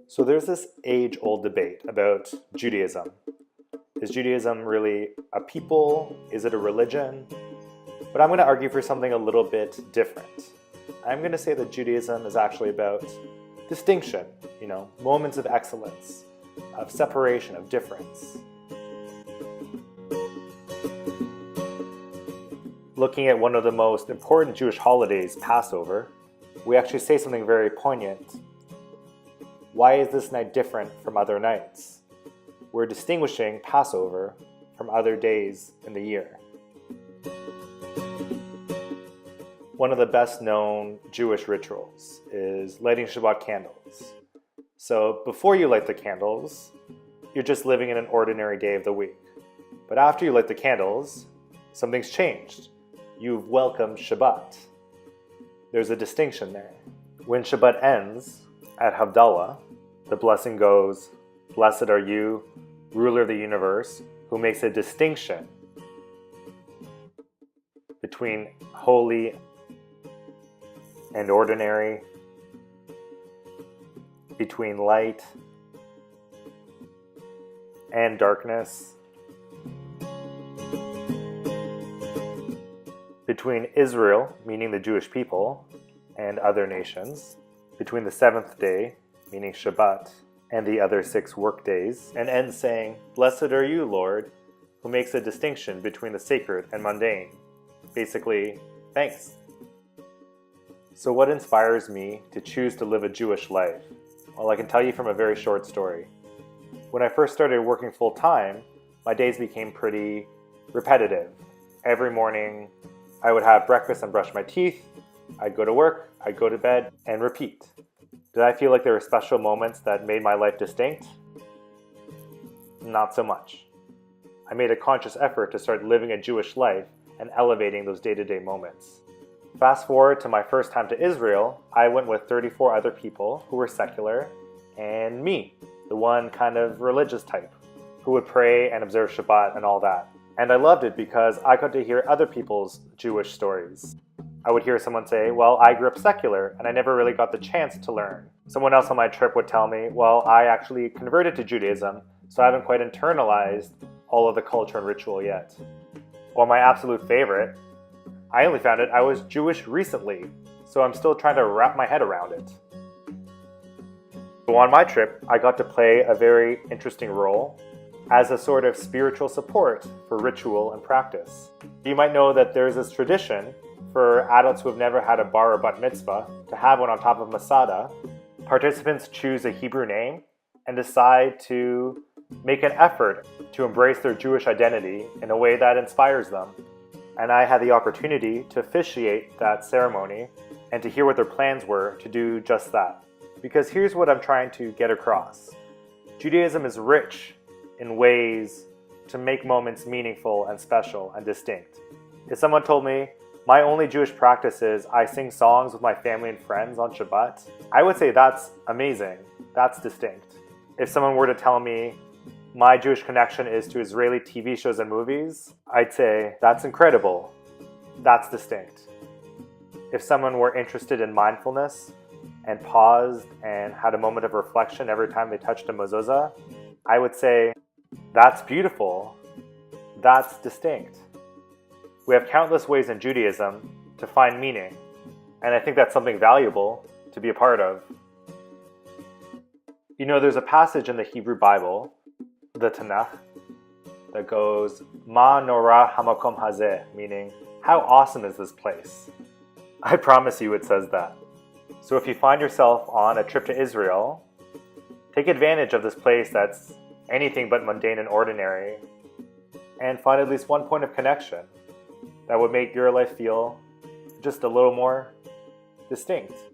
So there's this age-old debate about Judaism. Is Judaism really a people? Is it a religion? But I'm going to argue for something a little bit different. I'm going to say that Judaism is actually about distinction, moments of excellence, of separation, of difference. Looking at one of the most important Jewish holidays, Passover, we actually say something very poignant. Why is this night different from other nights? We're distinguishing Passover from other days in the year. One of the best known Jewish rituals is lighting Shabbat candles. So before you light the candles, you're just living in an ordinary day of the week. But after you light the candles, something's changed. You've welcomed Shabbat. There's a distinction there. When Shabbat ends, at Havdalah, the blessing goes, "Blessed are you, ruler of the universe, who makes a distinction between holy and ordinary, between light and darkness, between Israel, meaning the Jewish people, and other nations, between the seventh day, meaning Shabbat, and the other 6 work days, and ends saying, "Blessed are you, Lord, who makes a distinction between the sacred and mundane." Basically, thanks. So what inspires me to choose to live a Jewish life? Well, I can tell you from a very short story. When I first started working full-time, my days became pretty repetitive. Every morning, I would have breakfast and brush my teeth, I'd go to work, I'd go to bed, and repeat. Did I feel like there were special moments that made my life distinct? Not so much. I made a conscious effort to start living a Jewish life and elevating those day-to-day moments. Fast forward to my first time to Israel, I went with 34 other people who were secular, and me, the one kind of religious type, who would pray and observe Shabbat and all that. And I loved it because I got to hear other people's Jewish stories. I would hear someone say, "Well, I grew up secular and I never really got the chance to learn." Someone else on my trip would tell me, "Well, I actually converted to Judaism, so I haven't quite internalized all of the culture and ritual yet." Or my absolute favorite, "I only found out I was Jewish recently, so I'm still trying to wrap my head around it." So on my trip, I got to play a very interesting role as a sort of spiritual support for ritual and practice. You might know that there's this tradition for adults who have never had a bar or bat mitzvah to have one on top of Masada. Participants choose a Hebrew name and decide to make an effort to embrace their Jewish identity in a way that inspires them. And I had the opportunity to officiate that ceremony and to hear what their plans were to do just that. Because here's what I'm trying to get across. Judaism is rich in ways to make moments meaningful and special and distinct. If someone told me, "My only Jewish practice is I sing songs with my family and friends on Shabbat," I would say that's amazing, that's distinct. If someone were to tell me, "My Jewish connection is to Israeli TV shows and movies," I'd say that's incredible, that's distinct. If someone were interested in mindfulness and paused and had a moment of reflection every time they touched a mezuzah, I would say, that's beautiful, that's distinct. We have countless ways in Judaism to find meaning, and I think that's something valuable to be a part of. There's a passage in the Hebrew Bible, the Tanakh, that goes, "Ma norah hamakom hazeh," meaning, how awesome is this place? I promise you it says that. So if you find yourself on a trip to Israel, take advantage of this place that's anything but mundane and ordinary, and find at least one point of connection that would make your life feel just a little more distinct.